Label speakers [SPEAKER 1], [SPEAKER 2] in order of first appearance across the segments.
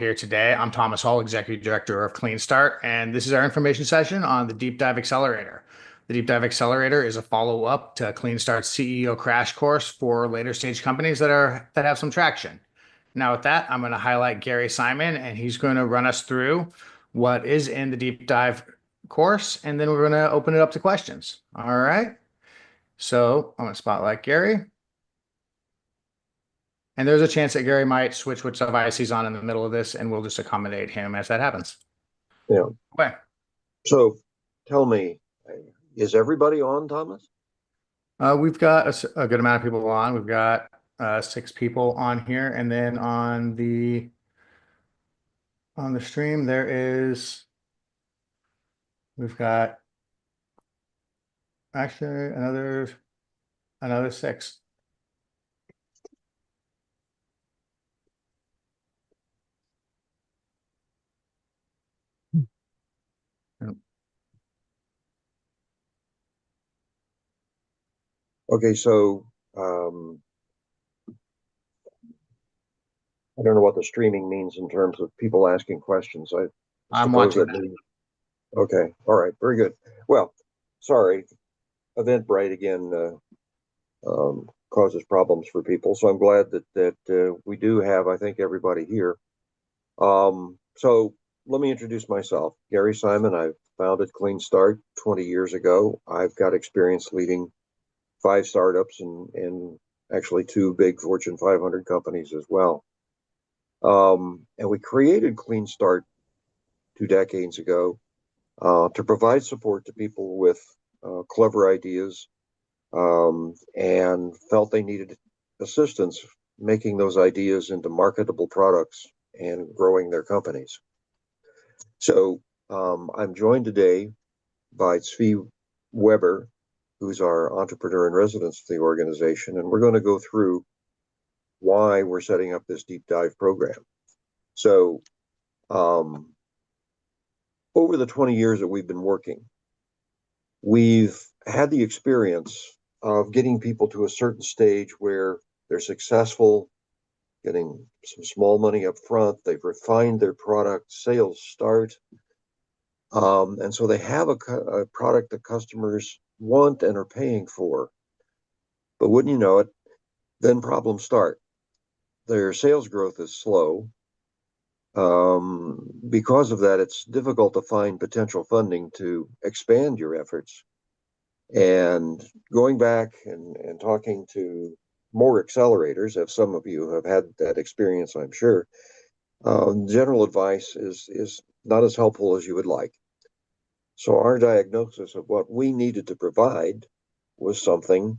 [SPEAKER 1] Here today. I'm Thomas Hall, Executive Director of Clean Start, and this is our information session on the Deep Dive Accelerator. The Deep Dive Accelerator is a follow-up to Clean Start's CEO crash course for later stage companies that have some traction. Now, with that, I'm going to highlight Gary Simon, and he's going to run us through what is in the Deep Dive course, and then we're going to open it up to questions. All right. So I'm going to spotlight Gary. And there's a chance that Gary might switch which device he's on in the middle of this, and we'll just accommodate him as that happens.
[SPEAKER 2] Yeah.
[SPEAKER 1] Okay.
[SPEAKER 2] So tell me, is everybody on, Thomas?
[SPEAKER 1] We've got a good amount of people on. We've got 6 people on here, and then on the stream we've got actually another 6.
[SPEAKER 2] Okay, so um, I don't know what the streaming means in terms of people asking questions. I
[SPEAKER 1] I'm
[SPEAKER 2] suppose
[SPEAKER 1] watching
[SPEAKER 2] that
[SPEAKER 1] that.
[SPEAKER 2] means, okay, all right, very good. Well, sorry, Eventbrite again causes problems for people, so I'm glad that we do have, I think, everybody here. So let me introduce myself. Gary Simon. I founded Clean Start 20 years ago. I've got experience leading 5 startups and actually 2 big Fortune 500 companies as well. And we created Clean Start 2 decades ago to provide support to people with clever ideas and felt they needed assistance making those ideas into marketable products and growing their companies. So I'm joined today by Tzvi Weber, who's our entrepreneur in residence of the organization, and we're going to go through why we're setting up this deep dive program. So over the 20 years that we've been working, we've had the experience of getting people to a certain stage where they're successful, getting some small money up front, they've refined their product, sales start, and so they have a product that customers want and are paying for. But wouldn't you know it, then problems start. Their sales growth is slow. Because of that, it's difficult to find potential funding to expand your efforts. And going back and talking to more accelerators, as some of you have had that experience, I'm sure, general advice is not as helpful as you would like. So our diagnosis of what we needed to provide was something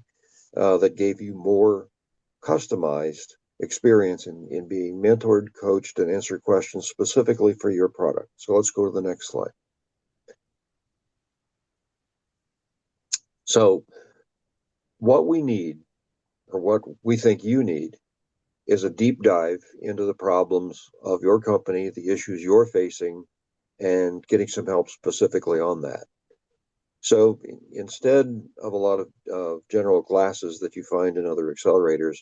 [SPEAKER 2] that gave you more customized experience in being mentored, coached, and answered questions specifically for your product. So let's go to the next slide. So what we need, or what we think you need, is a deep dive into the problems of your company, the issues you're facing, and getting some help specifically on that. So instead of a lot of general classes that you find in other accelerators,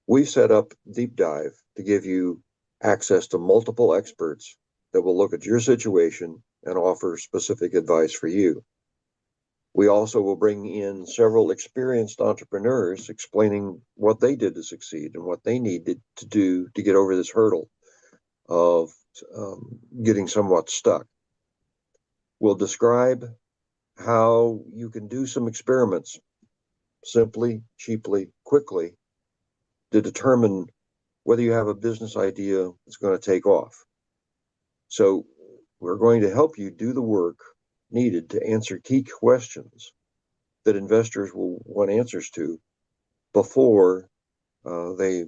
[SPEAKER 2] we've set up Deep Dive to give you access to multiple experts that will look at your situation and offer specific advice for you. We also will bring in several experienced entrepreneurs explaining what they did to succeed and what they needed to do to get over this hurdle of getting somewhat stuck. We'll describe how you can do some experiments simply, cheaply, quickly to determine whether you have a business idea that's going to take off. So we're going to help you do the work needed to answer key questions that investors will want answers to before they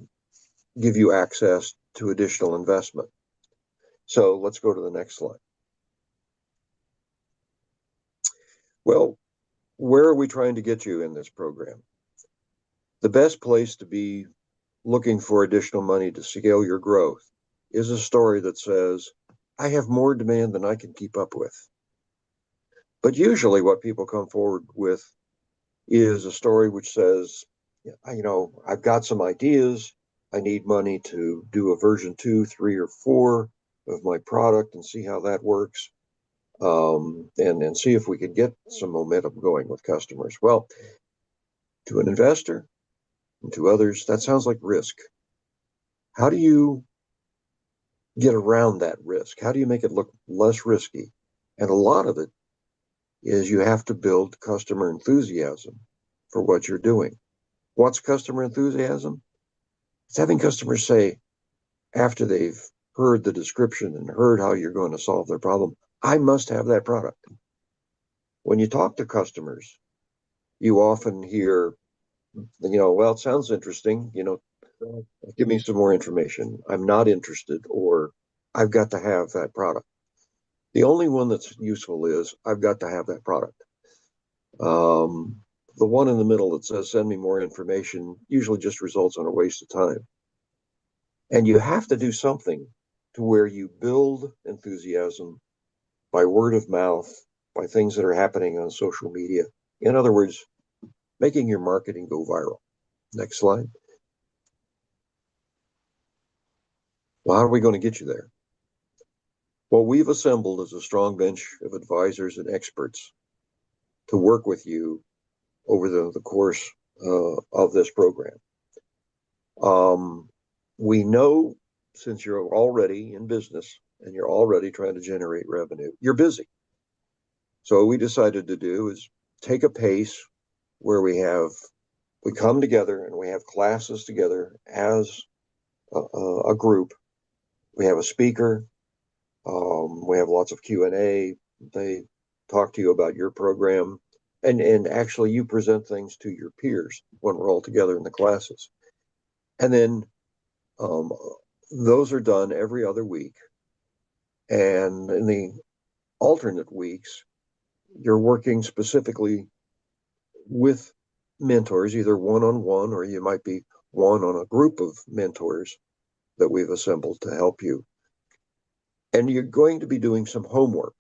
[SPEAKER 2] give you access to additional investment. So let's go to the next slide. Well, where are we trying to get you in this program? The best place to be looking for additional money to scale your growth is a story that says, I have more demand than I can keep up with. But usually what people come forward with is a story which says, I've got some ideas, I need money to do a version 2, 3, or 4 of my product and see how that works, and see if we can get some momentum going with customers. Well, to an investor and to others, that sounds like risk. How do you get around that risk? How do you make it look less risky? And a lot of it is you have to build customer enthusiasm for what you're doing. What's customer enthusiasm? It's having customers say, after they've heard the description and heard how you're going to solve their problem, I must have that product. When you talk to customers, you often hear, well, it sounds interesting, give me some more information. I'm not interested, or I've got to have that product. The only one that's useful is I've got to have that product. Um, the one in the middle that says send me more information usually just results in a waste of time. And you have to do something to where you build enthusiasm by word of mouth, by things that are happening on social media. In other words, making your marketing go viral. Next slide. Well, how are we going to get you there? What we've assembled is a strong bench of advisors and experts to work with you over the course of this program. We know, since you're already in business and you're already trying to generate revenue, you're busy. So what we decided to do is take a pace where we come together and we have classes together as a group. We have a speaker. We have lots of Q&A. They talk to you about your program, and actually you present things to your peers when we're all together in the classes. And then um, those are done every other week. And in the alternate weeks, you're working specifically with mentors, either one-on-one, or you might be one on a group of mentors that we've assembled to help you. And you're going to be doing some homework.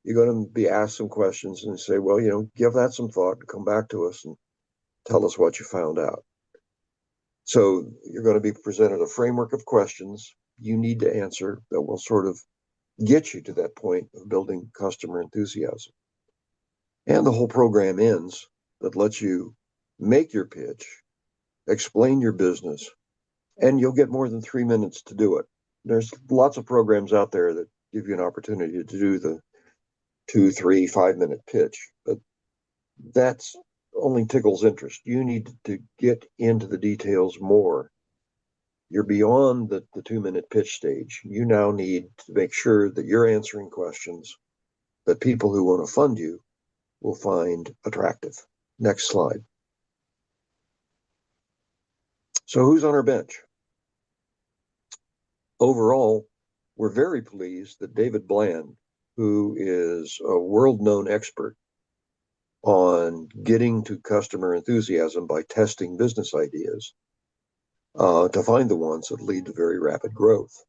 [SPEAKER 2] You're going to be asked some questions and say, well, give that some thought and come back to us and tell us what you found out. So you're going to be presented a framework of questions you need to answer that will sort of get you to that point of building customer enthusiasm. And the whole program ends that lets you make your pitch, explain your business, and you'll get more than 3 minutes to do it. There's lots of programs out there that give you an opportunity to do the 2, 3, 5 minute pitch, but that's only tickles interest. You need to get into the details more. You're beyond the 2 minute pitch stage. You now need to make sure that you're answering questions that people who want to fund you will find attractive. Next slide. So who's on our bench? Overall, we're very pleased that David Bland, who is a world-known expert on getting to customer enthusiasm by testing business ideas, to find the ones that lead to very rapid growth.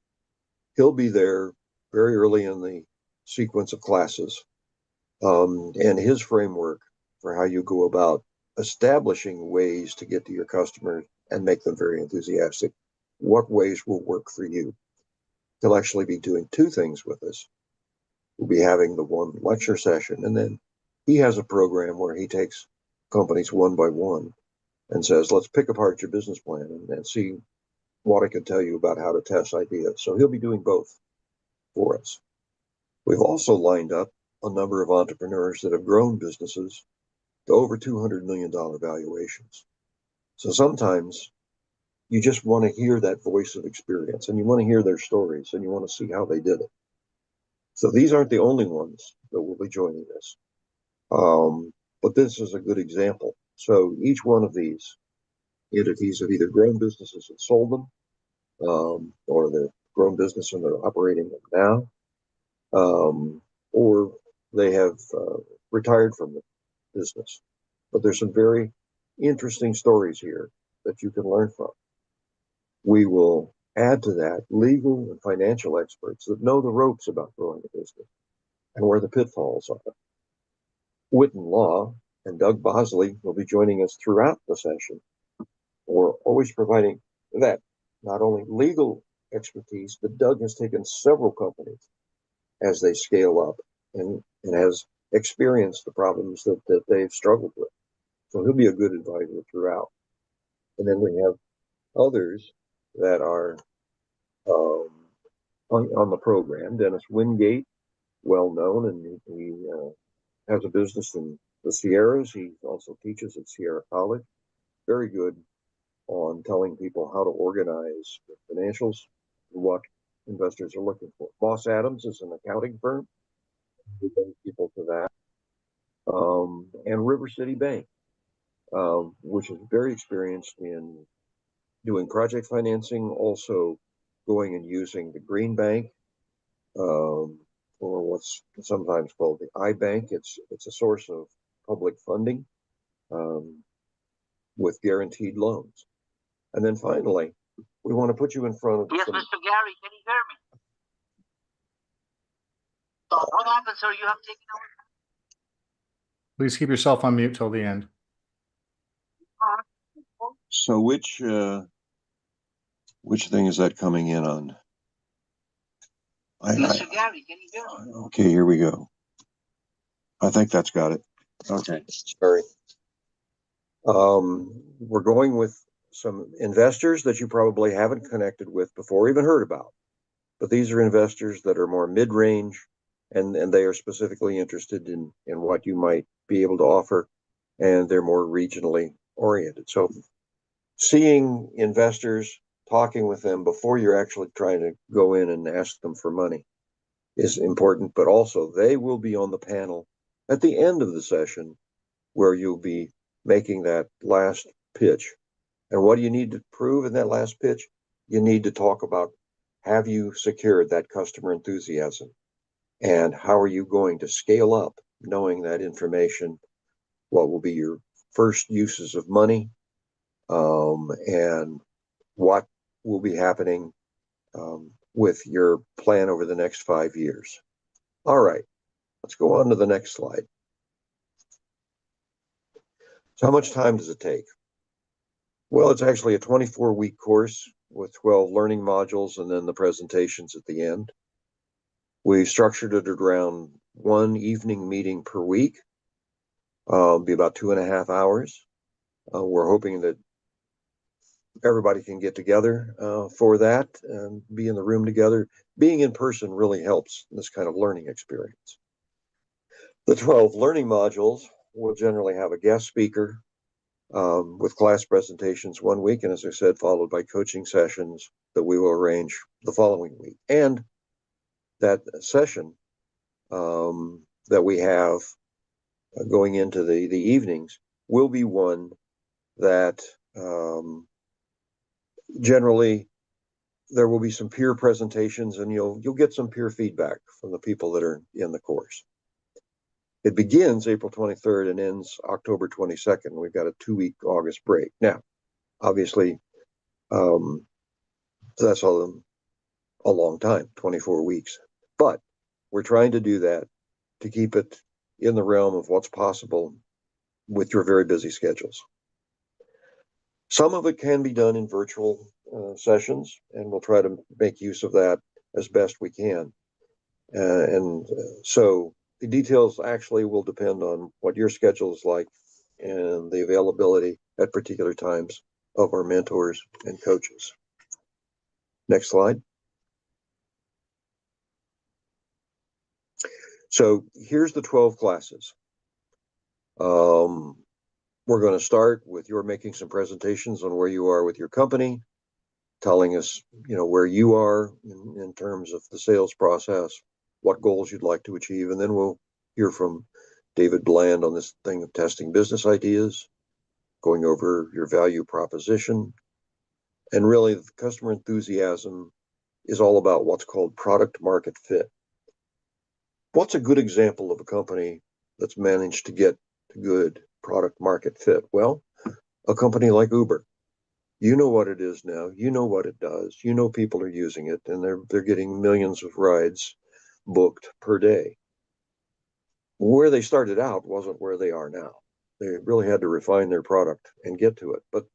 [SPEAKER 2] He'll be there very early in the sequence of classes, and his framework for how you go about establishing ways to get to your customers and make them very enthusiastic. What ways will work for you? He'll actually be doing two things with us. We'll be having the one lecture session, and then he has a program where he takes companies one by one and says, let's pick apart your business plan and see what I can tell you about how to test ideas. So he'll be doing both for us. We've also lined up a number of entrepreneurs that have grown businesses to over $200 million valuations. So sometimes you just want to hear that voice of experience, and you want to hear their stories, and you want to see how they did it. So these aren't the only ones that will be joining this. But this is a good example. So each one of these entities have either grown businesses and sold them, or they've grown business and they're operating them now, or they have retired from the business. But there's some very interesting stories here that you can learn from. We will add to that legal and financial experts that know the ropes about growing a business and where the pitfalls are. Witten Law and Doug Bosley will be joining us throughout the session. We're always providing that not only legal expertise, but Doug has taken several companies as they scale up and has experienced the problems that they've struggled with. So he'll be a good advisor throughout. And then we have others that are on the program. Dennis Wingate, well known, and he has a business in the Sierras. He also teaches at Sierra College. Very good on telling people how to organize their financials, what investors are looking for. Moss Adams is an accounting firm. We bring people to that. And River City Bank, which is very experienced in doing project financing, also going and using the Green Bank, um, or what's sometimes called the iBank. It's a source of public funding um, with guaranteed loans. And then finally, we want to put you in front of
[SPEAKER 3] Yes,
[SPEAKER 2] some,
[SPEAKER 3] Mr. Gary, can you hear me? What happened, sir? You have taken over.
[SPEAKER 1] Please keep yourself on mute till the end.
[SPEAKER 2] So which thing is that coming in on?
[SPEAKER 3] Mr. Gary, can you hear me?
[SPEAKER 2] Okay, here we go. I think that's got it. Okay. Sorry. We're going with some investors that you probably haven't connected with before, even heard about. But these are investors that are more mid-range, and they are specifically interested in what you might be able to offer, and they're more regionally oriented. So seeing investors, talking with them before you're actually trying to go in and ask them for money is important, but also they will be on the panel at the end of the session where you'll be making that last pitch. And what do you need to prove in that last pitch? You need to talk about, have you secured that customer enthusiasm? And how are you going to scale up knowing that information? What will be your first uses of money? And what will be happening with your plan over the next 5 years? All right, let's go on to the next slide. So how much time does it take? Well, it's actually a 24-week course with 12 learning modules and then the presentations at the end. We structured it around one evening meeting per week. Be about 2.5 hours. We're hoping that everybody can get together for that and be in the room together. Being in person really helps in this kind of learning experience. The 12 learning modules will generally have a guest speaker with class presentations one week, and as I said, followed by coaching sessions that we will arrange the following week. And that session that we have going into the evenings will be one that generally there will be some peer presentations, and you'll get some peer feedback from the people that are in the course. It begins April 23rd and ends October 22nd. We've got a 2-week August break. Now, obviously, that's a long time, 24 weeks. But we're trying to do that to keep it in the realm of what's possible with your very busy schedules. Some of it can be done in virtual sessions, and we'll try to make use of that as best we can. So the details actually will depend on what your schedule is like and the availability at particular times of our mentors and coaches. Next slide. So here's the 12 classes. We're going to start with your making some presentations on where you are with your company, telling us, where you are in terms of the sales process, what goals you'd like to achieve, and then we'll hear from David Bland on this thing of testing business ideas, going over your value proposition, and really the customer enthusiasm is all about what's called product market fit. What's a good example of a company that's managed to get to good product market fit? Well, a company like Uber. You know what it is now. You know what it does. You know people are using it, and they're getting millions of rides booked per day. Where they started out wasn't where they are now. They really had to refine their product and get to it. But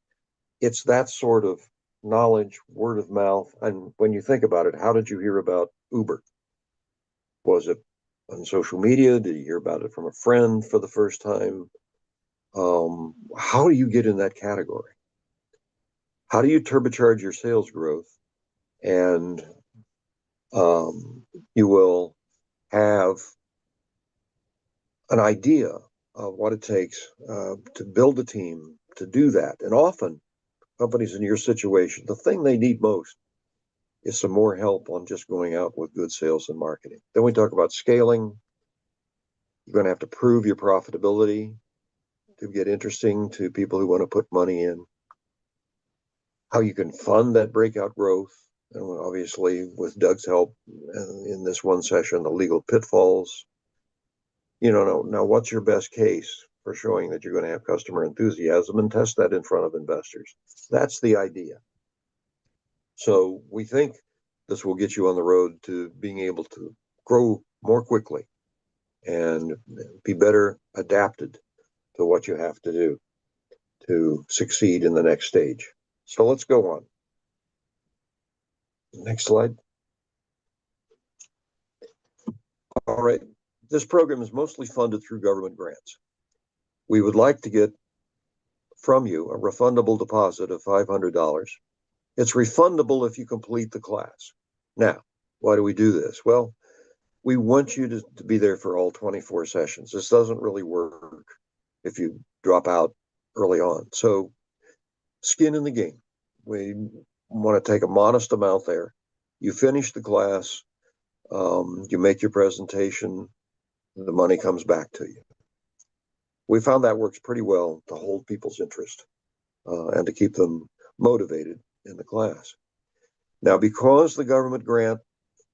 [SPEAKER 2] it's that sort of knowledge, word of mouth. And when you think about it, how did you hear about Uber? Was it on social media? Did you hear about it from a friend for the first time? How do you get in that category? How do you turbocharge your sales growth? And you will have an idea of what it takes to build a team to do that. And often, companies in your situation, the thing they need most is some more help on just going out with good sales and marketing. Then we talk about scaling. You're going to have to prove your profitability to get interesting to people who want to put money in. How you can fund that breakout growth. And obviously, with Doug's help in this one session, the legal pitfalls. Now what's your best case for showing that you're going to have customer enthusiasm, and test that in front of investors? That's the idea. So we think this will get you on the road to being able to grow more quickly and be better adapted to what you have to do to succeed in the next stage. So let's go on. Next slide. All right. This program is mostly funded through government grants. We would like to get from you a refundable deposit of $500. It's refundable if you complete the class. Now, why do we do this? Well, we want you to be there for all 24 sessions. This doesn't really work if you drop out early on. So, skin in the game. We want to take a modest amount there. You finish the class, you make your presentation, the money comes back to you. We found that works pretty well to hold people's interest and to keep them motivated in the class. Now, because the government grant,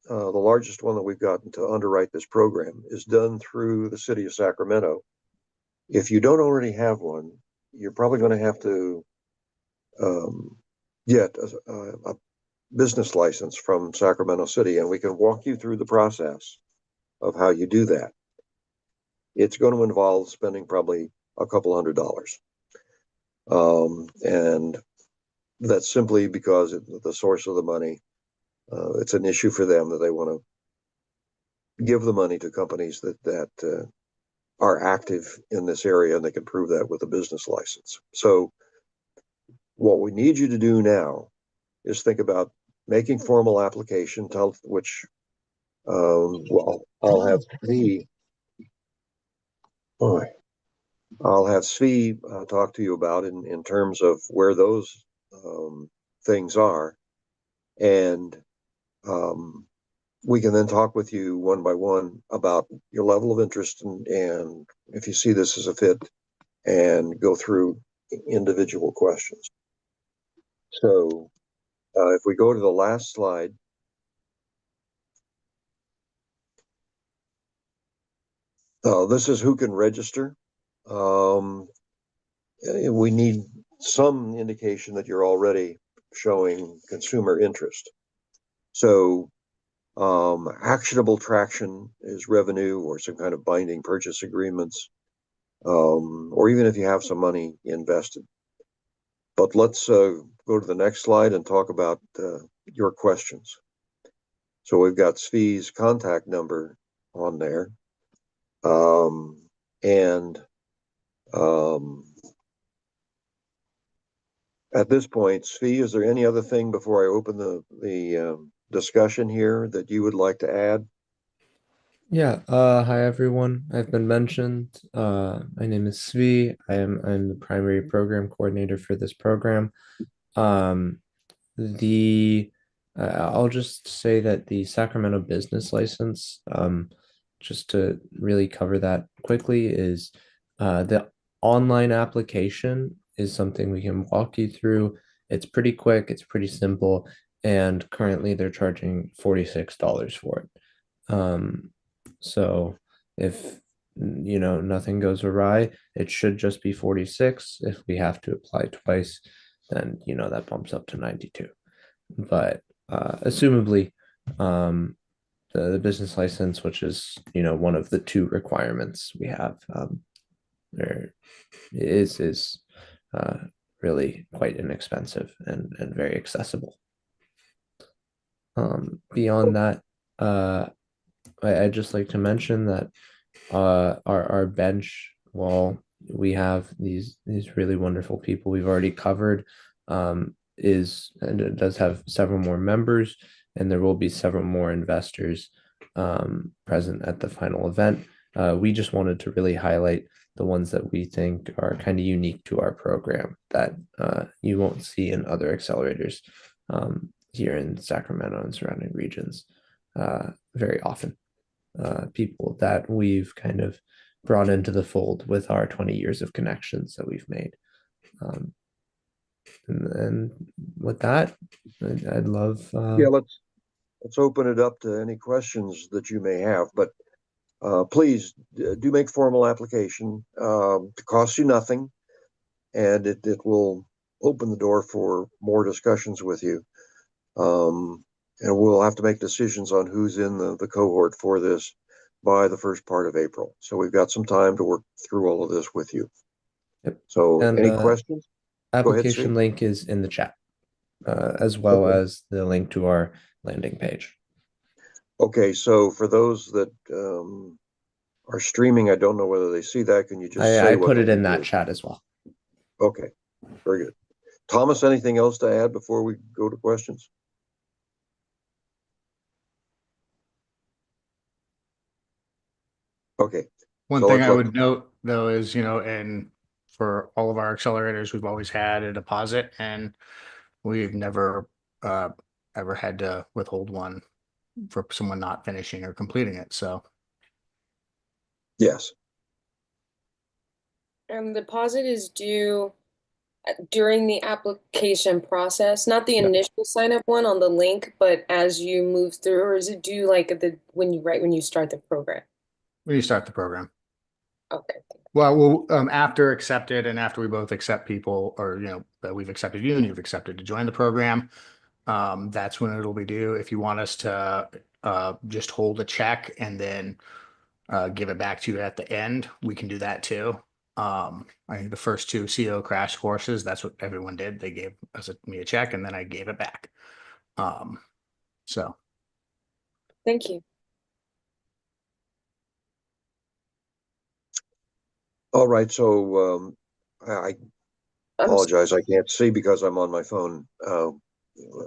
[SPEAKER 2] the largest one that we've gotten to underwrite this program, is done through the city of Sacramento. If you don't already have one, you're probably going to have to get a business license from Sacramento City, and we can walk you through the process of how you do that. It's going to involve spending probably a couple $100. And that's simply because the source of the money, it's an issue for them that they want to give the money to companies that are active in this area, and they can prove that with a business license. So what we need you to do now is think about making formal application, which I'll have Svi talk to you about in terms of where those things are, and we can then talk with you one by one about your level of interest and if you see this as a fit, and go through individual questions. So if we go to the last slide. This is who can register. We need some indication that you're already showing consumer interest. So actionable traction is revenue or some kind of binding purchase agreements, or even if you have some money invested. But let's go to the next slide and talk about your questions. So we've got Svi's contact number on there. At this point, Svi, is there any other thing before I open the discussion here that you would like to add?
[SPEAKER 4] Yeah, hi everyone. I've been mentioned. My name is Svi. I'm the primary program coordinator for this program. Um, the I'll just say that the Sacramento business license, just to really cover that quickly, is the online application is something we can walk you through. It's pretty quick, it's pretty simple, and currently they're charging $46 for it. So if nothing goes awry, it should just be 46. If we have to apply twice, then that bumps up to 92. But assumably, the business license, which is one of the two requirements we have, there is really quite inexpensive and very accessible. Beyond that, I'd just like to mention that our bench, while we have these really wonderful people we've already covered, and it does have several more members, and there will be several more investors present at the final event. We just wanted to really highlight the ones that we think are kind of unique to our program that you won't see in other accelerators here in Sacramento and surrounding regions very often. People that we've kind of brought into the fold with our 20 years of connections that we've made. And with that, I'd love.
[SPEAKER 2] Yeah, let's open it up to any questions that you may have, but please do make formal application. It costs you nothing, and it will open the door for more discussions with you. And we'll have to make decisions on who's in the cohort for this by the first part of April. So we've got some time to work through all of this with you.
[SPEAKER 4] Yep.
[SPEAKER 2] So
[SPEAKER 4] And
[SPEAKER 2] any questions? Go ahead,
[SPEAKER 4] application
[SPEAKER 2] Steve.
[SPEAKER 4] link is in the chat, as well
[SPEAKER 2] Okay.
[SPEAKER 4] as the link to our landing page.
[SPEAKER 2] Okay, so for those that are streaming, I don't know whether they see that. Can you just say
[SPEAKER 4] I
[SPEAKER 2] what
[SPEAKER 4] put
[SPEAKER 2] the
[SPEAKER 4] it in
[SPEAKER 2] link
[SPEAKER 4] that
[SPEAKER 2] is?
[SPEAKER 4] chat as well.
[SPEAKER 2] Okay, very good. Thomas, anything else to add before we go to questions? Okay,
[SPEAKER 1] One
[SPEAKER 2] so
[SPEAKER 1] thing
[SPEAKER 2] let's
[SPEAKER 1] I
[SPEAKER 2] look.
[SPEAKER 1] would note though is, and for all of our accelerators, we've always had a deposit and we've never uh, ever had to withhold one for someone not finishing or completing it. So
[SPEAKER 2] Yes,
[SPEAKER 5] And the deposit is due during the application process, not the
[SPEAKER 1] yeah,
[SPEAKER 5] initial sign up one on the link, but as you move through, or is it due like when you start the program?
[SPEAKER 1] when you start the program.
[SPEAKER 5] Okay.
[SPEAKER 1] Well, after accepted and after we both accept people, or that we've accepted you and you've accepted to join the program, that's when it'll be due. If you want us to just hold a check and then give it back to you at the end, we can do that too. I think the first two CO crash courses, that's what everyone did. They gave me a check and then I gave it back. So
[SPEAKER 5] Thank you.
[SPEAKER 2] all right, so I
[SPEAKER 5] I'm
[SPEAKER 2] apologize, I can't see because I'm on my phone.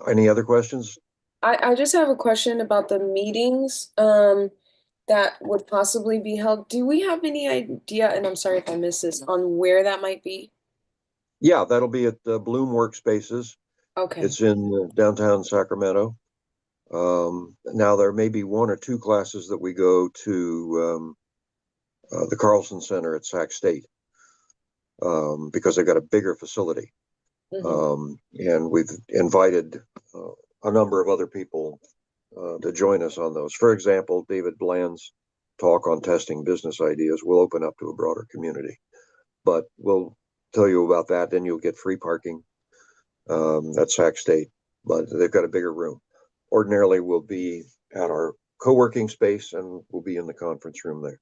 [SPEAKER 2] Any other questions?
[SPEAKER 5] I just have a question about the meetings that would possibly be held. Do we have any idea, and I'm sorry if I missed this, on where that might be?
[SPEAKER 2] Yeah, that'll be at Bloom Workspaces.
[SPEAKER 5] Okay.
[SPEAKER 2] It's in downtown Sacramento. Now there may be one or two classes that we go to the Carlson Center at Sac State because they've got a bigger facility. And we've invited a number of other people to join us on those. For example, David Bland's talk on testing business ideas will open up to a broader community. But we'll tell you about that. Then you'll get free parking at Sac State. But they've got a bigger room. Ordinarily, we'll be at our co-working space and we'll be in the conference room there.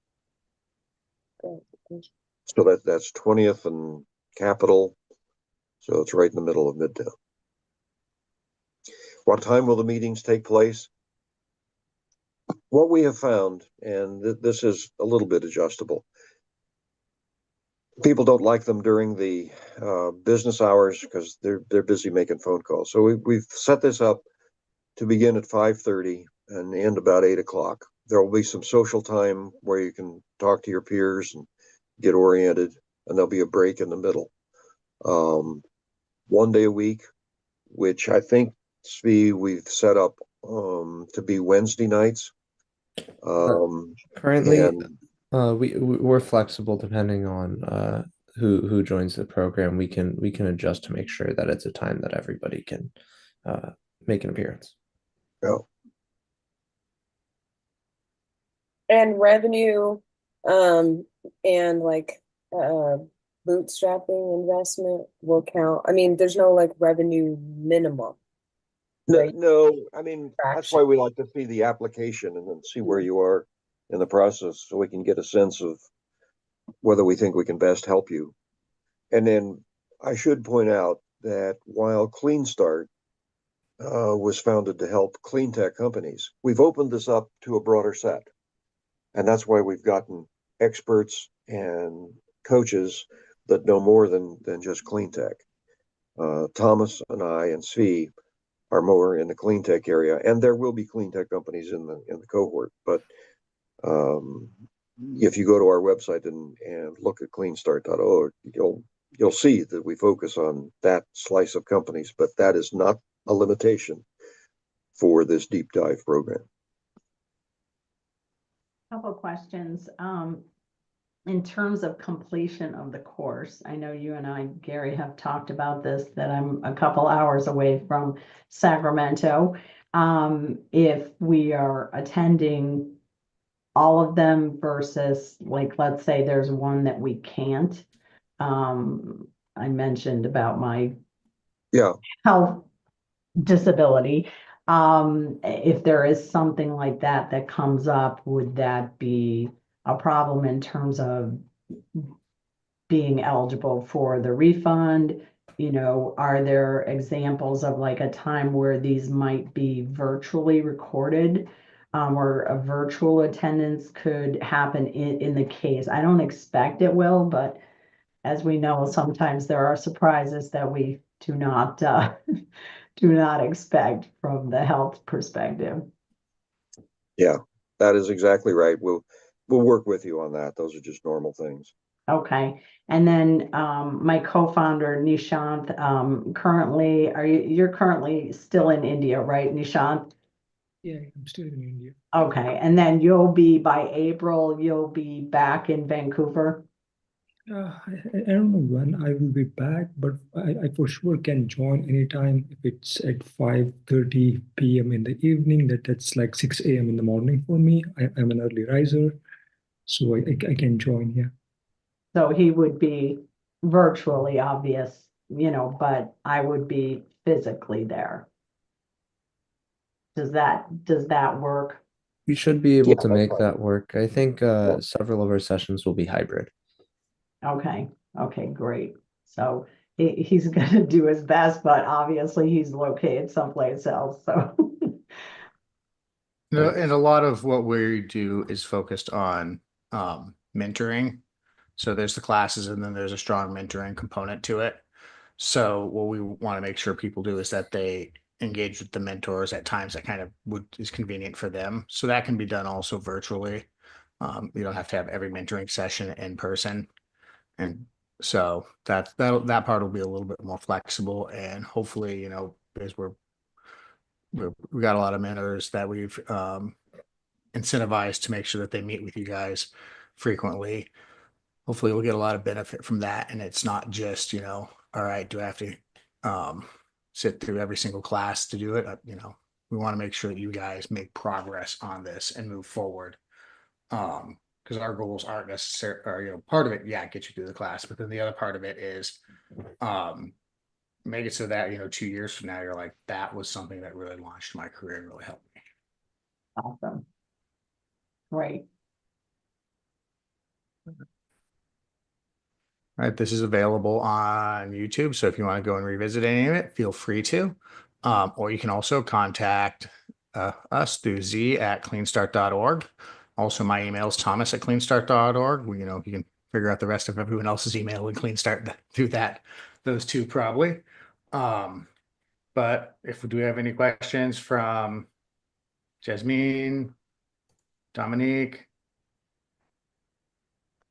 [SPEAKER 5] Great.
[SPEAKER 2] So that's 20th and Capitol. So it's right in the middle of Midtown. What time will the meetings take place? What we have found, and this is a little bit adjustable, people don't like them during the business hours because they're busy making phone calls. So we've set this up to begin at 5:30 and end about 8 o'clock. There will be some social time where you can talk to your peers and get oriented, and there'll be a break in the middle. 1 day a week, which I think, Svi, we've set up to be Wednesday nights.
[SPEAKER 4] Currently,
[SPEAKER 2] And
[SPEAKER 4] we're flexible depending on who joins the program. We can adjust to make sure that it's a time that everybody can make an appearance.
[SPEAKER 2] yeah,
[SPEAKER 5] And revenue, and like bootstrapping investment will count. I mean, there's no like revenue minimum, right?
[SPEAKER 2] no, I mean, that's
[SPEAKER 5] Fraction.
[SPEAKER 2] why we like to see the application and then see where you are in the process so we can get a sense of whether we think we can best help you. And then I should point out that while Clean Start was founded to help clean tech companies, we've opened this up to a broader set. And that's why we've gotten experts and coaches that know more than just clean tech. Thomas and I and Svi are more in the clean tech area, and there will be clean tech companies in the cohort. But if you go to our website and look at cleanstart.org, you'll see that we focus on that slice of companies, but that is not a limitation for this deep dive program.
[SPEAKER 6] Couple of questions. In terms of completion of the course, I know you and I, Gary, have talked about this, that I'm a couple hours away from Sacramento. If we are attending all of them versus, like, let's say there's one that we can't. I mentioned about my health disability. If there is something like that that comes up, would that be a problem in terms of being eligible for the refund? You know, are there examples of like a time where these might be virtually recorded, or a virtual attendance could happen in the case? I don't expect it will, but as we know, sometimes there are surprises that we do not do not expect from the health perspective.
[SPEAKER 2] Yeah, that is exactly right. We'll work with you on that. Those are just normal things.
[SPEAKER 6] Okay, and then my co-founder Nishant, currently, you're currently still in India, right, Nishant?
[SPEAKER 7] Yeah, I'm still in India.
[SPEAKER 6] Okay, and then you'll be by April, you'll be back in Vancouver?
[SPEAKER 7] I don't know when I will be back, but I for sure can join anytime if it's at 5:30 p.m. in the evening. That's like 6 a.m. in the morning for me. I'm an early riser, so I can join, yeah.
[SPEAKER 6] So he would be virtually, obvious, you know, but I would be physically there. Does that work?
[SPEAKER 4] We should be able
[SPEAKER 2] Yeah,
[SPEAKER 4] to
[SPEAKER 2] that's
[SPEAKER 4] make
[SPEAKER 2] fine.
[SPEAKER 4] that work. I think
[SPEAKER 2] Yeah.
[SPEAKER 4] several of our sessions will be hybrid.
[SPEAKER 6] Okay, okay, great. So he's gonna do his best, but obviously he's located someplace else, so.
[SPEAKER 1] And a lot of what we do is focused on mentoring. So there's the classes and then there's a strong mentoring component to it. So what we want to make sure people do is that they engage with the mentors at times that kind of is convenient for them. So that can be done also virtually. You don't have to have every mentoring session in person. And so that part will be a little bit more flexible, and hopefully, you know, as we got a lot of mentors that we've incentivized to make sure that they meet with you guys frequently. Hopefully we'll get a lot of benefit from that. And it's not just, you know, all right, do I have to sit through every single class to do it? You know, we want to make sure that you guys make progress on this and move forward. Because our goals aren't necessarily, or, you know, part of it, yeah, get you through the class, but then the other part of it is make it so that, you know, 2 years from now, you're like, that was something that really launched my career and really helped me.
[SPEAKER 6] Awesome. Great.
[SPEAKER 1] All right, this is available on YouTube. So if you want to go and revisit any of it, feel free to. Or you can also contact us through z@cleanstart.org. Also, my email is thomas@cleanstart.org. You know, you can figure out the rest of everyone else's email and Clean Start through those two probably. But if we do have any questions from Jasmine, Dominique.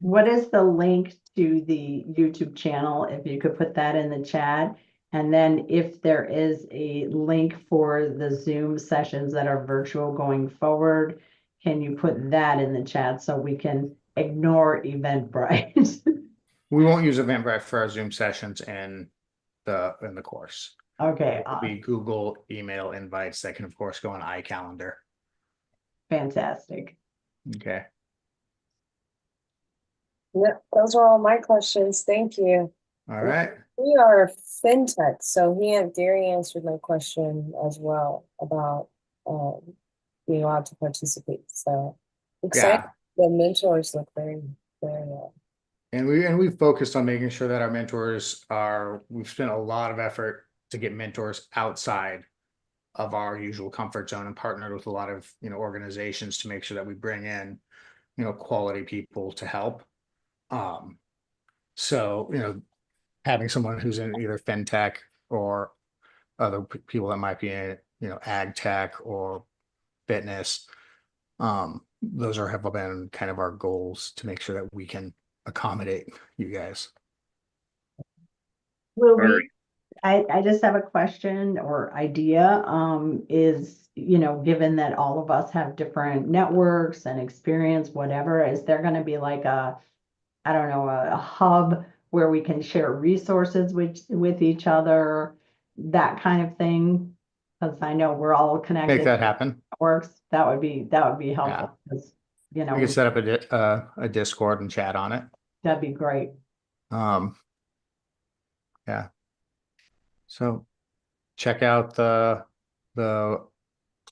[SPEAKER 6] What is the link to the YouTube channel? If you could put that in the chat. And then if there is a link for the Zoom sessions that are virtual going forward, can you put that in the chat so we can ignore Eventbrite?
[SPEAKER 1] We won't use Eventbrite for our Zoom sessions in the course.
[SPEAKER 6] Okay,
[SPEAKER 1] It'll be Google email invites that can, of course, go on iCalendar.
[SPEAKER 6] fantastic.
[SPEAKER 1] Okay.
[SPEAKER 5] Yep, those are all my questions. Thank you.
[SPEAKER 1] All right.
[SPEAKER 5] We are fintech, so Gary answered my question as well about being allowed to participate. So excited.
[SPEAKER 1] Yeah.
[SPEAKER 5] The mentors look very, very
[SPEAKER 1] And we've focused on making sure that our mentors we've spent a lot of effort to get mentors outside of our usual comfort zone and partnered with a lot of, organizations to make sure that we bring in, quality people to help. So, having someone who's in either fintech or other people that might be in, ag tech or fitness, those have been kind of our goals to make sure that we can accommodate you guys.
[SPEAKER 6] Will
[SPEAKER 2] All
[SPEAKER 6] we, I just have a question or idea, is, given that all of us have different networks and experience, whatever, is there gonna be like a, I don't know, a hub where we can share resources with each other, that kind of thing? Because I know we're all connected.
[SPEAKER 1] Make that happen.
[SPEAKER 6] Networks, that would be helpful, because,
[SPEAKER 1] We could set up a Discord and chat on it.
[SPEAKER 6] that'd be great.
[SPEAKER 1] Yeah. So check out the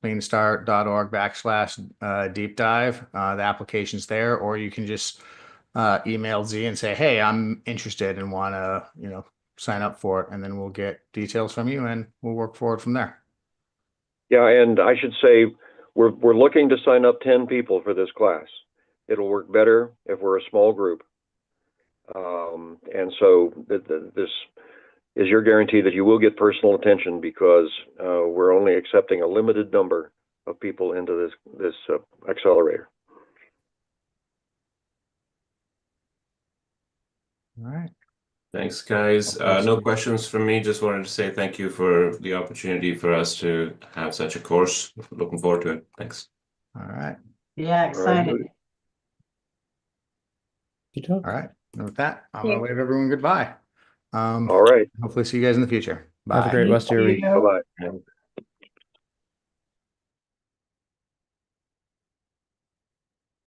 [SPEAKER 1] cleanstart.org / deep dive. The application's there, or you can just email Z and say, hey, I'm interested and want to, sign up for it. And then we'll get details from you and we'll work forward from there.
[SPEAKER 2] Yeah, and I should say we're looking to sign up 10 people for this class. It'll work better if we're a small group. And so this is your guarantee that you will get personal attention, because we're only accepting a limited number of people into this accelerator.
[SPEAKER 1] All right.
[SPEAKER 8] Thanks, guys. No questions from me. Just wanted to say thank you for the opportunity for us to have such a course. Looking forward to it. Thanks.
[SPEAKER 1] All right.
[SPEAKER 6] Yeah, excited.
[SPEAKER 1] All right. And with that, I'm going to wave everyone goodbye.
[SPEAKER 2] All right.
[SPEAKER 1] Hopefully see you guys in the future. Bye.
[SPEAKER 4] Have a great rest of your week.
[SPEAKER 2] Bye-bye.
[SPEAKER 8] Yeah.